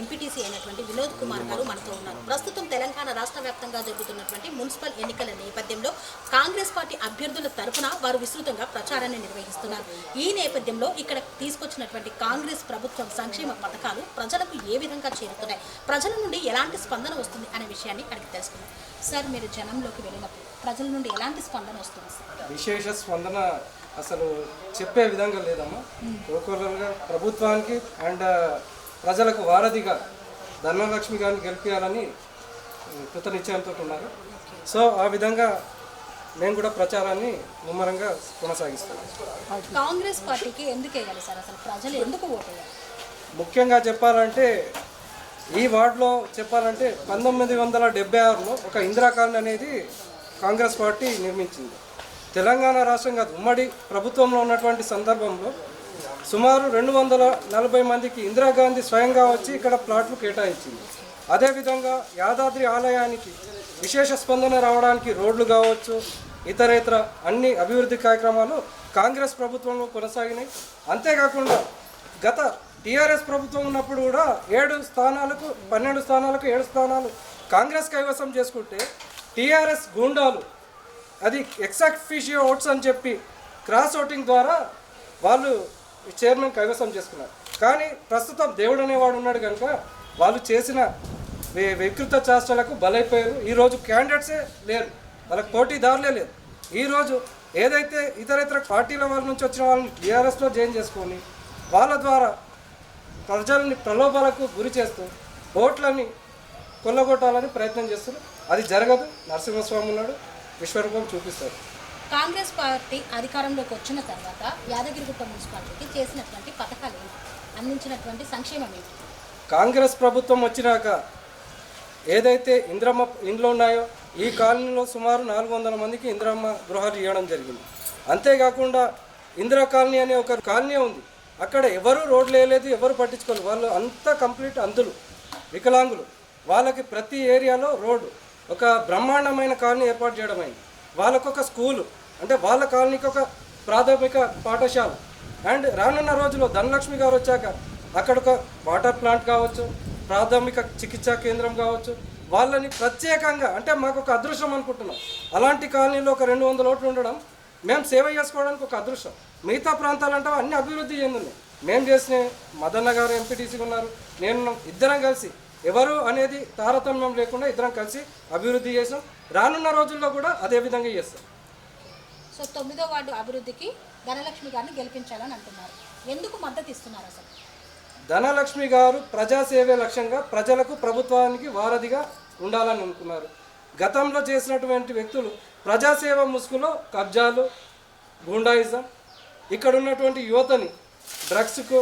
MPTC అయినటువంటి వినోద్ కుమార్ గారు మనతో ఉన్నారు. ప్రస్తుతం తెలంగాణ రాష్ట్ర వ్యాప్తంగా జరుగుతున్నటువంటి మున్సిపల్ ఎన్నికల నేపథ్యంలో కాంగ్రెస్ పార్టీ అభ్యర్థుల తరఫున వారు విస్తృతంగా ప్రచారాన్ని నిర్వహిస్తున్నారు. ఈ నేపథ్యంలో ఇక్కడ తీసుకొచ్చినటువంటి కాంగ్రెస్ ప్రభుత్వం సంక్షేమ పథకాలు ప్రజలకు ఏ విధంగా చేరుతున్నాయి, ప్రజల నుండి ఎలాంటి స్పందన వస్తుంది అనే విషయాన్ని అడిగి తెలుసుకున్నాం. సార్, మీరు జనంలోకి వెళ్ళినప్పుడు ప్రజల నుండి ఎలాంటి స్పందన వస్తుంది సార్? విశేష స్పందన అసలు చెప్పే విధంగా లేదమ్మా. ఒక్కొక్కరుగా ప్రభుత్వానికి అండ్ ప్రజలకు వారధిగా ధనలక్ష్మి గారిని గెలిపించాలని కృత నిశ్చయంతో ఉన్నారు. సో ఆ విధంగా మేము కూడా ప్రచారాన్ని ముమ్మరంగా కొనసాగిస్తున్నాం. కాంగ్రెస్ పార్టీకి ఎందుకు వేయాలి సార్? అసలు ప్రజలు ఎందుకు ఓటు వేయాలి? ముఖ్యంగా చెప్పాలంటే ఈ వార్డులో చెప్పాలంటే 1976లో ఒక ఇందిరా కాలనీ అనేది కాంగ్రెస్ పార్టీ నిర్మించింది. తెలంగాణ రాష్ట్రం కాదు, ఉమ్మడి ప్రభుత్వంలో ఉన్నటువంటి సందర్భంలో సుమారు 240 మందికి ఇందిరాగాంధీ స్వయంగా వచ్చి ఇక్కడ ప్లాట్లు కేటాయించింది. అదేవిధంగా యాదాద్రి ఆలయానికి విశేష స్పందన రావడానికి రోడ్లు కావచ్చు, ఇతరేతర అన్ని అభివృద్ధి కార్యక్రమాలు కాంగ్రెస్ ప్రభుత్వంలో కొనసాగినాయి. అంతేకాకుండా గత టీఆర్ఎస్ ప్రభుత్వం ఉన్నప్పుడు కూడా 7 స్థానాలకు 12 స్థానాలకు 7 స్థానాలు కాంగ్రెస్ కైవసం చేసుకుంటే టీఆర్ఎస్ గూండాలు అది ఎక్సాక్ట్ ఫిషియో ఓట్స్ అని చెప్పి క్రాస్ ఓటింగ్ ద్వారా వాళ్ళు చైర్మన్ కైవసం చేసుకున్నారు. కానీ ప్రస్తుతం దేవుడు అనేవాడు ఉన్నాడు కనుక వాళ్ళు చేసిన వికృత చేష్టలకు బలైపోయారు. ఈరోజు క్యాండిడేట్సే లేరు, వాళ్ళకి పోటీదారులే లేరు. ఈరోజు ఏదైతే ఇతర పార్టీల వాళ్ళ నుంచి వచ్చిన వాళ్ళని టీఆర్ఎస్లో జాయిన్ చేసుకొని వాళ్ళ ద్వారా ప్రజల్ని ప్రలోభాలకు గురి చేస్తూ ఓట్లని కొల్లగొట్టాలని ప్రయత్నం చేస్తున్నారు. అది జరగదు. నరసింహస్వామి ఉన్నాడు, విశ్వరూపం చూపిస్తారు. కాంగ్రెస్ పార్టీ అధికారంలోకి వచ్చిన తర్వాత యాదగిరిగుట్ట మున్సిపాలిటీకి చేసినటువంటి పథకాలు ఏంటి, అందించినటువంటి సంక్షేమం ఏంటి? కాంగ్రెస్ ప్రభుత్వం వచ్చినాక ఏదైతే ఇందిరమ్మ ఇండ్లు ఉన్నాయో ఈ కాలనీలో సుమారు 400 మందికి ఇందిరమ్మ గృహాలు ఇవ్వడం జరిగింది. అంతేకాకుండా ఇందిరా కాలనీ అనే ఒక కాలనీ ఉంది, అక్కడ ఎవరు రోడ్లు వేయలేదు, ఎవరు పట్టించుకోలేదు. వాళ్ళు అంతా కంప్లీట్ అంధులు, వికలాంగులు. వాళ్ళకి ప్రతి ఏరియాలో రోడ్డు, ఒక బ్రహ్మాండమైన కాలనీ ఏర్పాటు చేయడం అయింది. వాళ్ళకొక స్కూలు, అంటే వాళ్ళ కాలనీకి ఒక ప్రాథమిక పాఠశాల. అండ్ రానున్న రోజుల్లో ధనలక్ష్మి గారు వచ్చాక అక్కడ ఒక వాటర్ ప్లాంట్ కావచ్చు, ప్రాథమిక చికిత్సా కేంద్రం కావచ్చు. వాళ్ళని ప్రత్యేకంగా అంటే మాకు ఒక అదృష్టం అనుకుంటున్నాం. అలాంటి కాలనీలో ఒక 200 ఓట్లు ఉండడం మేము సేవ చేసుకోవడానికి ఒక అదృష్టం. మిగతా ప్రాంతాలంటే అన్ని అభివృద్ధి చెందినాయి. మేము చేసిన మదన్న గారు ఎంపీటీసీ ఉన్నారు, నేను ఇద్దరం కలిసి ఎవరు అనేది తారతమ్యం లేకుండా ఇద్దరం కలిసి అభివృద్ధి చేసాం. రానున్న రోజుల్లో కూడా అదే విధంగా చేస్తాం. సో 9వ వార్డు అభివృద్ధికి ధనలక్ష్మి గారిని గెలిపించాలని అంటున్నారు. ఎందుకు మద్దతు ఇస్తున్నారు అసలు? ధనలక్ష్మి గారు ప్రజాసేవే లక్ష్యంగా ప్రజలకు ప్రభుత్వానికి వారధిగా ఉండాలని అనుకున్నారు. గతంలో చేసినటువంటి వ్యక్తులు ప్రజాసేవ ముసుగులో కబ్జాలు, గూండాయిజం, ఇక్కడ ఉన్నటువంటి యువతని డ్రగ్స్కు,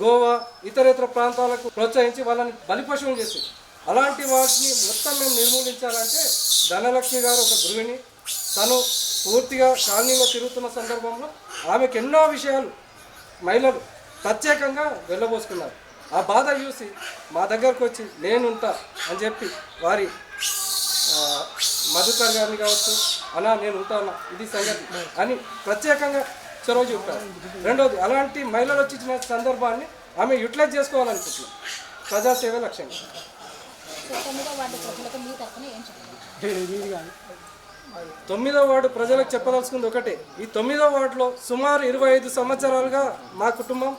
గోవా ఇతరేతర ప్రాంతాలకు ప్రోత్సహించి వాళ్ళని బలిపశువులు చేసి అలాంటి వాటిని మొత్తం మేము నిర్మూలించాలంటే ధనలక్ష్మి గారు ఒక గృహిణి. తను పూర్తిగా కాలనీలో తిరుగుతున్న సందర్భంలో ఆమెకు ఎన్నో విషయాలు మహిళలు ప్రత్యేకంగా వెళ్ళబోసుకున్నారు. ఆ బాధ చూసి మా దగ్గరకు వచ్చి నేనుంటా అని చెప్పి వారి మధుకర్ గారిని కావచ్చు, అలా నేను ఉంటాను ఇది సంగతి అని ప్రత్యేకంగా చొరవ చూపారు. రెండోది, అలాంటి మహిళలు వచ్చిన సందర్భాన్ని ఆమె యూటిలైజ్ చేసుకోవాలనుకుంటున్నాం ప్రజాసేవ లక్ష్యంగా. 9వ వార్డు ప్రజలకు చెప్పదలుచుకుంది ఒకటే. ఈ 9వ వార్డులో సుమారు 25 సంవత్సరాలుగా మా కుటుంబం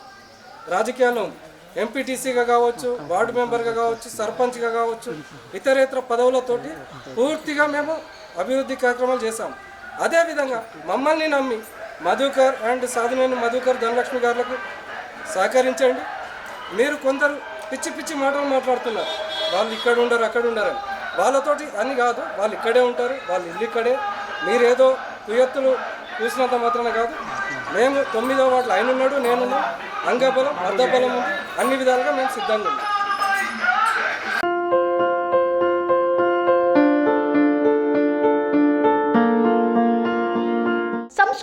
రాజకీయాల్లో ఉంది. ఎంపీటీసీగా కావచ్చు, వార్డు మెంబర్గా కావచ్చు, సర్పంచ్గా కావచ్చు, ఇతరేతర పదవులతోటి పూర్తిగా మేము అభివృద్ధి కార్యక్రమాలు చేశాము. అదేవిధంగా మమ్మల్ని నమ్మి మధుకర్ అండ్ సాధనేని మధుకర్, ధనలక్ష్మి గారులకు సహకరించండి. మీరు కొందరు పిచ్చి పిచ్చి మాటలు మాట్లాడుతున్నారు, వాళ్ళు ఇక్కడ ఉండరు అక్కడ ఉండరని. వాళ్ళతోటి అని కాదు, వాళ్ళు ఇక్కడే ఉంటారు, వాళ్ళు ఇల్లు ఇక్కడే. మీరేదో కుయత్తులు చూసినంత మాత్రమే కాదు, మేము 9వ వార్డులో ఆయన ఉన్నాడు, నేనున్నా, అంగబలం అర్ధబలం ఉంది, అన్ని విధాలుగా మేము సిద్ధంగా ఉన్నాం.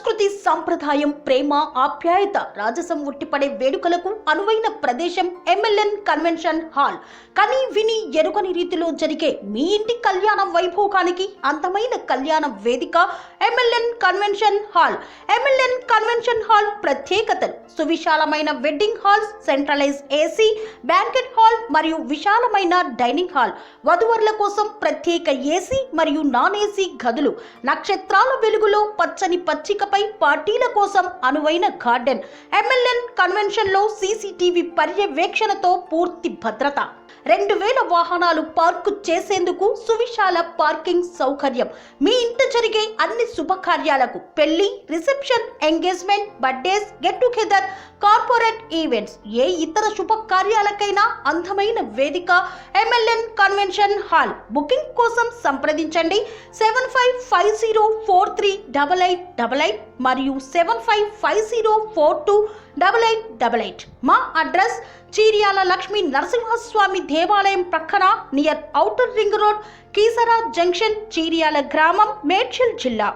సంస్కృతి సంప్రదాయం, ప్రేమ, ఆప్యాయత, రాజసం ఉట్టిపడే వేడుకలకు అనువైన ప్రదేశం ఎంఎల్ఎన్ కన్వెన్షన్ హాల్. కని విని ఎరుగని రీతిలో జరిగే మీ ఇంటి కళ్యాణ వైభోగానికి అందమైన కళ్యాణ వేదిక MLN convention hall. MLN convention hall ప్రత్యేకతలు: సువిశాలమైన wedding halls, centralise AC banquet hall మరియు విశాలమైన డైనింగ్ హాల్, వధువరుల కోసం ప్రత్యేక ఏసీ మరియు నాన్ ఏసీ గదులు, నక్షత్రాల వెలుగులో పచ్చని పచ్చికపై పార్టీల కోసం అనువైన గార్డెన్. ఎంఎల్ఎన్ కన్వెన్షన్ లో సీసీటీవీ పర్యవేక్షణతో పూర్తి భద్రత. 2000 వాహనాలు పార్కు చేసేందుకు సువిశాల పార్కింగ్ సౌకర్యం. మీ ఇంట జరిగే అన్ని శుభకార్యాలకు, పెళ్లి, reception, engagement, birthdays, get together, corporate events, ఏ ఇతర శుభకార్యాలకైనా అందమైన వేదిక ఎంఎల్ఎన్ కన్వెన్షన్ హాల్. బుకింగ్ కోసం సంప్రదించండి 7550438888 మరియు 7550428888. మా అడ్రస్ చీర్యాల లక్ష్మీ నరసింహస్వామి దేవాలయం ప్రక్కన, near outer ring road, Keesara junction, Cheeryal గ్రామం, మేడ్చల్ జిల్లా.